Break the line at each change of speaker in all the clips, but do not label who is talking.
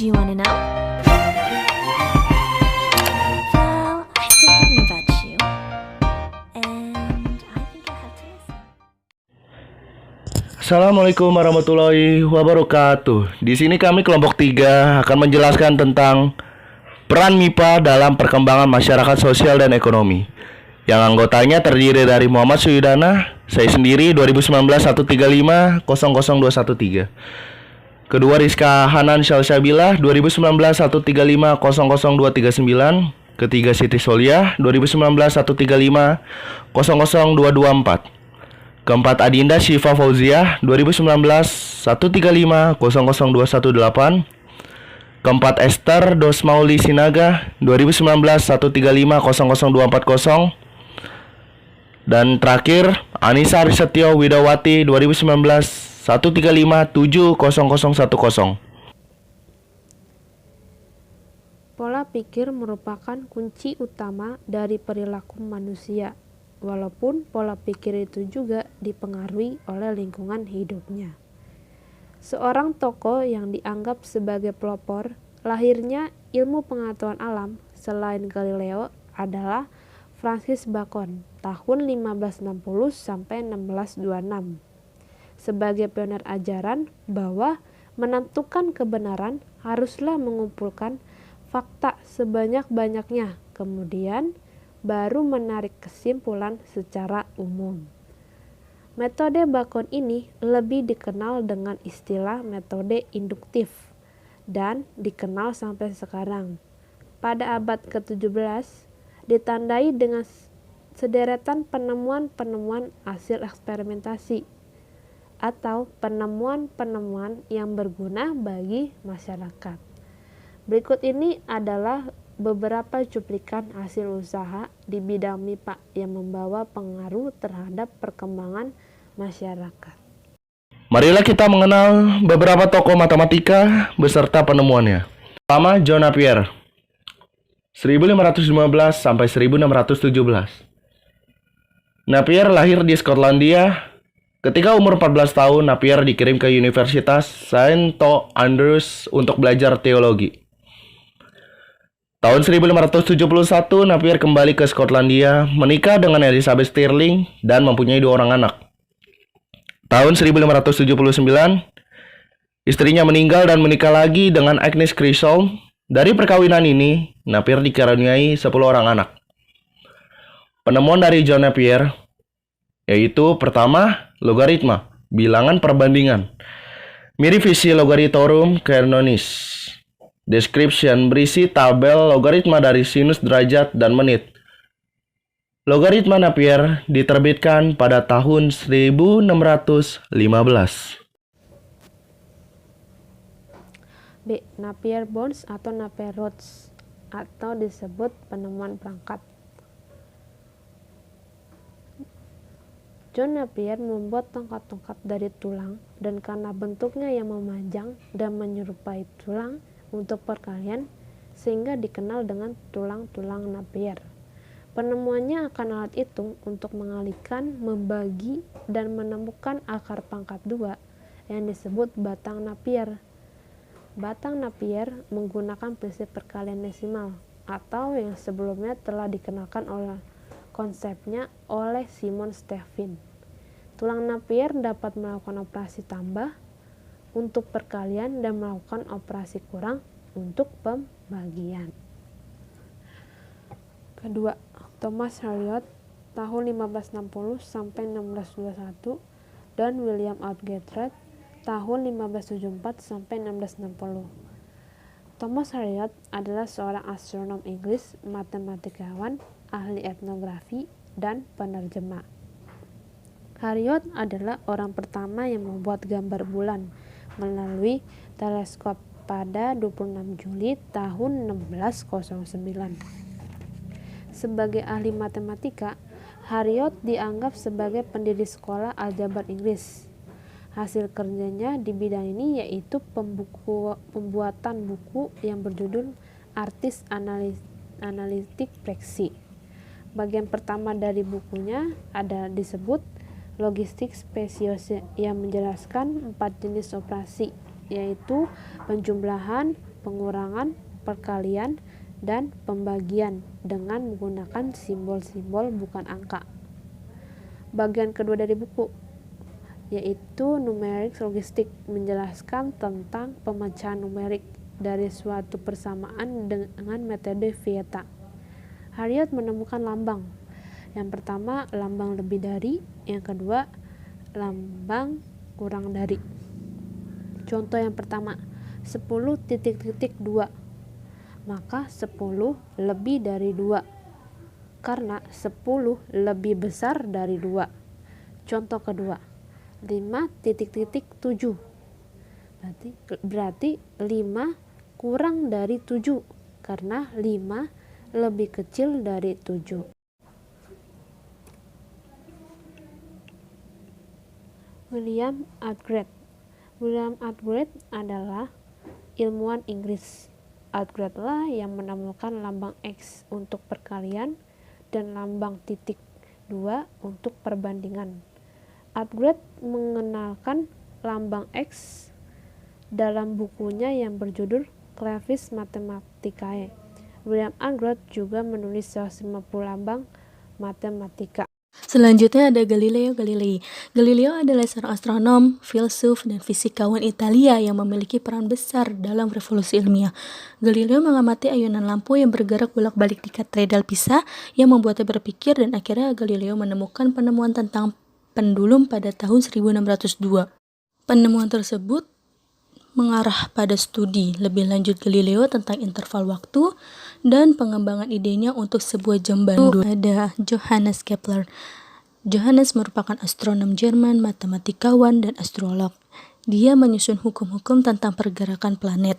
Do you wanna know? Well, I've been thinking about you, and I think I have to listen.
Assalamualaikum warahmatullahi wabarakatuh. Di sini kami kelompok 3 akan menjelaskan tentang peran MIPA dalam perkembangan masyarakat sosial dan ekonomi. Yang anggotanya terdiri dari Muhammad Suyudana, saya sendiri 2019 135 00213. Kedua Rizka Hanan Syalsabila 2019 135 00239. Ketiga Siti Soliah 2019 135 00224. Keempat Adinda Syifa Fauziah 2019 135 00218. Keempat Esther Dosmauli Sinaga 2019 135 00240. Dan terakhir Anissa Risetio Widawati 2019 135 70010.
Pola pikir merupakan kunci utama dari perilaku manusia, walaupun pola pikir itu juga dipengaruhi oleh lingkungan hidupnya. Seorang tokoh yang dianggap sebagai pelopor lahirnya ilmu pengetahuan alam selain Galileo adalah Francis Bacon tahun 1560 sampai 1626. Sebagai pioner ajaran bahwa menentukan kebenaran haruslah mengumpulkan fakta sebanyak-banyaknya, kemudian baru menarik kesimpulan secara umum. Metode Bacon ini lebih dikenal dengan istilah metode induktif dan dikenal sampai sekarang. Pada abad ke-17 ditandai dengan sederetan penemuan-penemuan hasil eksperimentasi atau penemuan-penemuan yang berguna bagi masyarakat. Berikut ini adalah beberapa cuplikan hasil usaha di bidang MIPA yang membawa pengaruh terhadap perkembangan masyarakat.
Marilah kita mengenal beberapa tokoh matematika beserta penemuannya. Pertama, John Napier 1515 sampai 1617. Napier lahir di Skotlandia. Ketika umur 14 tahun, Napier dikirim ke Universitas St. Andrews untuk belajar teologi. Tahun 1571, Napier kembali ke Skotlandia, menikah dengan Elizabeth Stirling, dan mempunyai 2 orang anak. Tahun 1579, istrinya meninggal dan menikah lagi dengan Agnes Chisholm. Dari perkawinan ini, Napier dikaruniai 10 orang anak. Penemuan dari John Napier yaitu pertama, logaritma, bilangan perbandingan. Mirip visi Logarithmorum Canonis. Description berisi tabel logaritma dari sinus, derajat, dan menit. Logaritma Napier diterbitkan pada tahun 1615.
B. Napier-Bones atau Napier-Rods atau disebut penemuan perangkat. John Napier membuat tongkat-tongkat dari tulang dan karena bentuknya yang memanjang dan menyerupai tulang untuk perkalian sehingga dikenal dengan tulang-tulang Napier. Penemuannya akan alat hitung untuk mengalihkan, membagi, dan menemukan akar pangkat 2 yang disebut batang Napier. Batang Napier menggunakan prinsip perkalian desimal atau yang sebelumnya telah dikenalkan oleh konsepnya oleh Simon Stevin. Tulang Napier dapat melakukan operasi tambah untuk perkalian dan melakukan operasi kurang untuk pembagian. Kedua, Thomas Harriot tahun 1560 sampai 1621 dan William Outgetrett tahun 1574 sampai 1660. Thomas Harriot adalah seorang astronom Inggris, matematikawan, ahli etnografi, dan penerjemah. Harriot adalah orang pertama yang membuat gambar bulan melalui teleskop pada 26 Juli tahun 1609. Sebagai ahli matematika, Harriot dianggap sebagai pendiri sekolah aljabar Inggris. Hasil kerjanya di bidang ini yaitu pembuatan buku yang berjudul Artis Analitik Preksi. Bagian pertama dari bukunya ada disebut Logistik Spesies yang menjelaskan 4 jenis operasi, yaitu penjumlahan, pengurangan, perkalian, dan pembagian dengan menggunakan simbol-simbol bukan angka. Bagian kedua dari buku, yaitu numerik logistik, menjelaskan tentang pemecahan numerik dari suatu persamaan dengan metode Vieta. Harriot menemukan lambang. Yang pertama, lambang lebih dari, yang kedua, lambang kurang dari. Contoh yang pertama, 10.2, maka 10 lebih dari 2, karena 10 lebih besar dari 2. Contoh kedua, 5.7, berarti 5 kurang dari 7, karena 5 lebih kecil dari 7. William Arkwright. William Arkwright adalah ilmuwan Inggris. Arkwright lah yang menemukan lambang X untuk perkalian dan lambang titik 2 untuk perbandingan. Arkwright mengenalkan lambang X dalam bukunya yang berjudul Clavis Mathematicae. William Arkwright juga menulis 150 lambang matematika.
Selanjutnya ada Galileo Galilei. Galileo adalah seorang astronom, filsuf, dan fisikawan Italia yang memiliki peran besar dalam revolusi ilmiah. Galileo mengamati ayunan lampu yang bergerak bolak-balik di katedral Pisa yang membuatnya berpikir, dan akhirnya Galileo menemukan penemuan tentang pendulum pada tahun 1602. Penemuan tersebut mengarah pada studi lebih lanjut Galileo tentang interval waktu dan pengembangan idenya untuk sebuah jam bandul. Ada Johannes Kepler. Johannes merupakan astronom Jerman, matematikawan, dan astrolog. Dia menyusun hukum-hukum tentang pergerakan planet.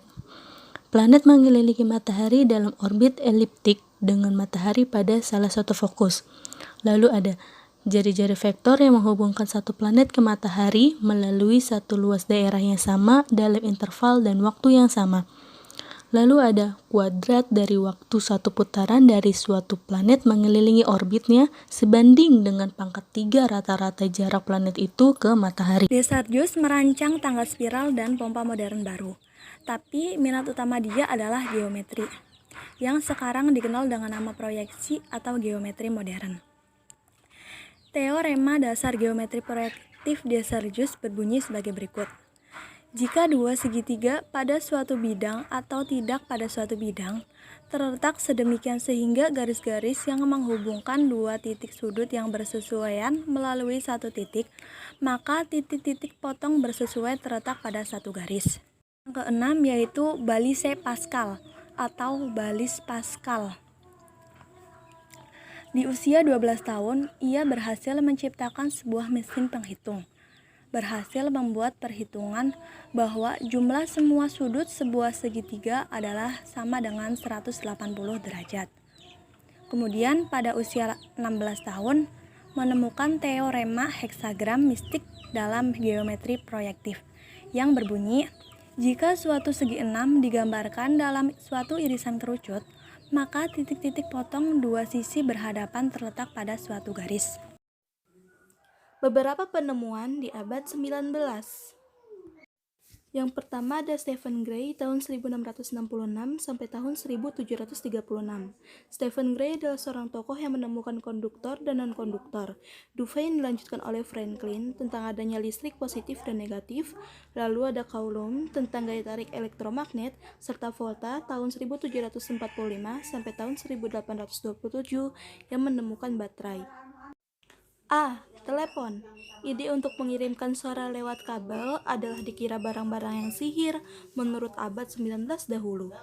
Planet mengelilingi matahari dalam orbit eliptik dengan matahari pada salah satu fokus. Lalu ada jari-jari vektor yang menghubungkan satu planet ke matahari melalui satu luas daerah yang sama dalam interval dan waktu yang sama. Lalu ada kuadrat dari waktu satu putaran dari suatu planet mengelilingi orbitnya sebanding dengan pangkat 3 rata-rata jarak planet itu ke matahari.
Desargues merancang tangga spiral dan pompa modern baru. Tapi minat utama dia adalah geometri, yang sekarang dikenal dengan nama proyeksi atau geometri modern. Teorema dasar geometri proyektif Desargues berbunyi sebagai berikut. Jika dua segitiga pada suatu bidang atau tidak pada suatu bidang terletak sedemikian sehingga garis-garis yang menghubungkan dua titik sudut yang bersesuaian melalui satu titik, maka titik-titik potong bersesuai terletak pada satu garis. Yang keenam yaitu balise Pascal atau balis Pascal. Di usia 12 tahun, ia berhasil menciptakan sebuah mesin penghitung. Berhasil membuat perhitungan bahwa jumlah semua sudut sebuah segitiga adalah sama dengan 180 derajat. Kemudian pada usia 16 tahun, menemukan teorema heksagram mistik dalam geometri proyektif yang berbunyi, jika suatu segi enam digambarkan dalam suatu irisan kerucut, maka titik-titik potong dua sisi berhadapan terletak pada suatu garis.
Beberapa penemuan di abad 19. Yang pertama ada Stephen Gray tahun 1666 sampai tahun 1736. Stephen Gray adalah seorang tokoh yang menemukan konduktor dan non-konduktor. Dufay dilanjutkan oleh Franklin tentang adanya listrik positif dan negatif. Lalu ada Coulomb tentang gaya tarik elektromagnet, serta Volta tahun 1745 sampai tahun 1827 yang menemukan baterai. A. Telepon. Ide untuk mengirimkan suara lewat kabel adalah dikira barang-barang yang sihir menurut abad 19 dahulu.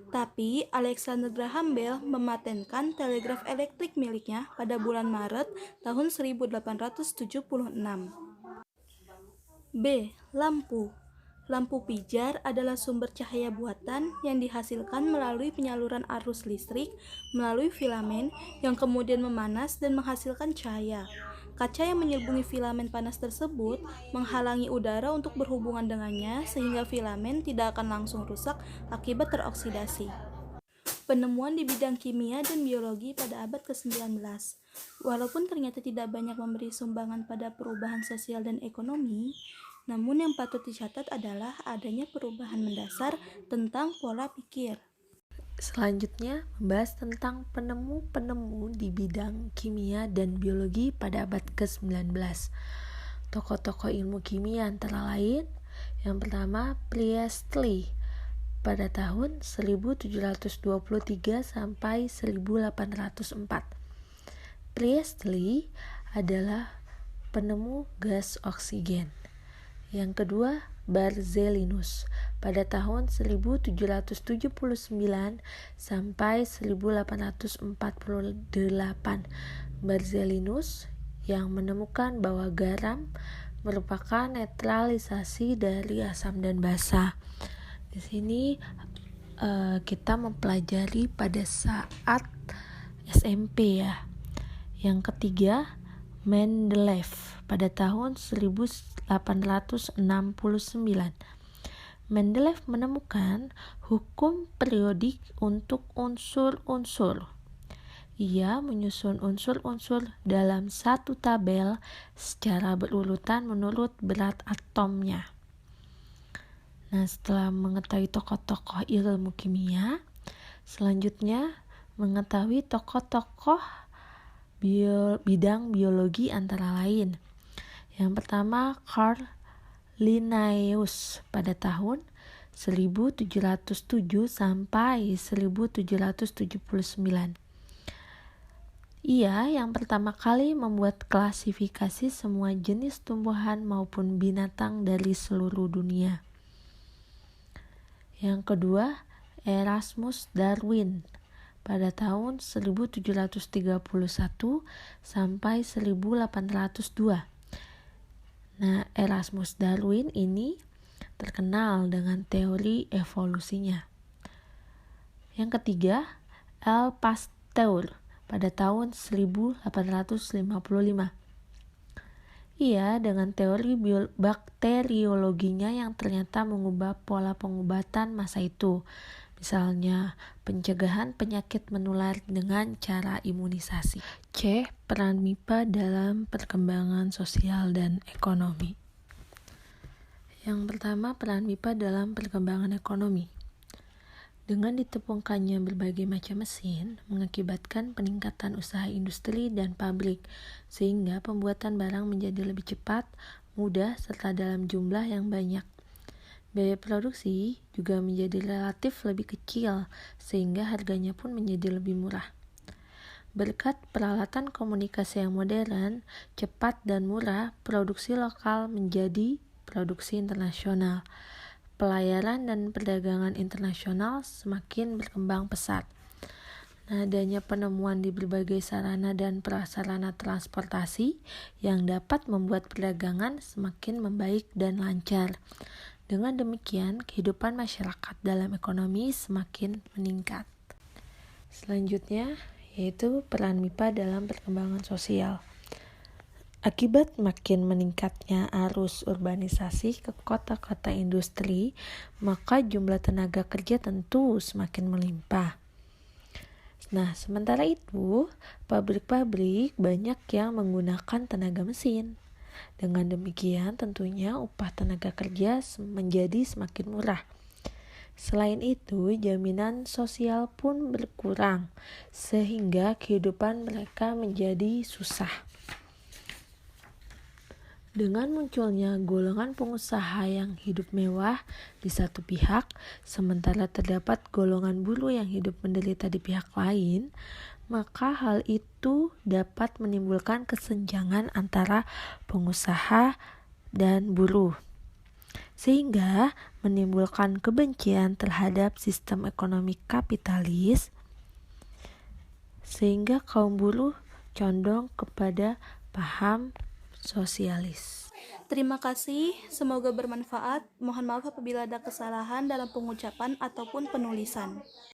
Tapi Alexander Graham Bell mematenkan telegraf elektrik miliknya pada bulan Maret tahun 1876. B. Lampu. Lampu pijar adalah sumber cahaya buatan yang dihasilkan melalui penyaluran arus listrik melalui filamen yang kemudian memanas dan menghasilkan cahaya. Kaca yang menyelubungi filamen panas tersebut menghalangi udara untuk berhubungan dengannya sehingga filamen tidak akan langsung rusak akibat teroksidasi. Penemuan di bidang kimia dan biologi pada abad ke-19. Walaupun ternyata tidak banyak memberi sumbangan pada perubahan sosial dan ekonomi, Namun yang patut dicatat adalah adanya perubahan mendasar tentang pola pikir.
Selanjutnya, membahas tentang penemu-penemu di bidang kimia dan biologi pada abad ke-19. Tokoh-tokoh ilmu kimia antara lain, yang pertama Priestley pada tahun 1723 sampai 1804. Priestley adalah penemu gas oksigen. Yang kedua, Barzellinus pada tahun 1779 sampai 1848. Barzellinus yang menemukan bahwa garam merupakan netralisasi dari asam dan basa. Di sini kita mempelajari pada saat SMP ya. Yang ketiga, Mendeleev pada tahun 1869. Mendeleev menemukan hukum periodik untuk unsur-unsur. Ia menyusun unsur-unsur dalam satu tabel secara berurutan menurut berat atomnya. Nah, setelah mengetahui tokoh-tokoh ilmu kimia, selanjutnya mengetahui tokoh-tokoh bidang biologi antara lain. Yang pertama, Carl Linnaeus pada tahun 1707 sampai 1779. Ia yang pertama kali membuat klasifikasi semua jenis tumbuhan maupun binatang dari seluruh dunia. Yang kedua, Erasmus Darwin pada tahun 1731 sampai 1802. Nah, Erasmus Darwin ini terkenal dengan teori evolusinya. Yang ketiga, L. Pasteur pada tahun 1855. Ia dengan teori bakteriologinya yang ternyata mengubah pola pengobatan masa itu. Misalnya, pencegahan penyakit menular dengan cara imunisasi. C. Peran MIPA dalam perkembangan sosial dan ekonomi. Yang pertama, peran MIPA dalam perkembangan ekonomi. Dengan ditepungkannya berbagai macam mesin, mengakibatkan peningkatan usaha industri dan pabrik, sehingga pembuatan barang menjadi lebih cepat, mudah, serta dalam jumlah yang banyak. Biaya produksi juga menjadi relatif lebih kecil, sehingga harganya pun menjadi lebih murah. Berkat peralatan komunikasi yang modern, cepat dan murah, produksi lokal menjadi produksi internasional. Pelayaran dan perdagangan internasional semakin berkembang pesat. Nah, adanya penemuan di berbagai sarana dan prasarana transportasi yang dapat membuat perdagangan semakin membaik dan lancar. Dengan demikian, kehidupan masyarakat dalam ekonomi semakin meningkat. Selanjutnya, yaitu peran MIPA dalam perkembangan sosial. Akibat makin meningkatnya arus urbanisasi ke kota-kota industri, maka jumlah tenaga kerja tentu semakin melimpah. Nah, sementara itu, pabrik-pabrik banyak yang menggunakan tenaga mesin. Dengan demikian, tentunya upah tenaga kerja menjadi semakin murah. Selain itu, jaminan sosial pun berkurang, sehingga kehidupan mereka menjadi susah. Dengan munculnya golongan pengusaha yang hidup mewah di satu pihak, sementara terdapat golongan buruh yang hidup menderita di pihak lain, maka hal itu dapat menimbulkan kesenjangan antara pengusaha dan buruh, sehingga menimbulkan kebencian terhadap sistem ekonomi kapitalis, sehingga kaum buruh condong kepada paham sosialis.
Terima kasih, semoga bermanfaat. Mohon maaf apabila ada kesalahan dalam pengucapan ataupun penulisan.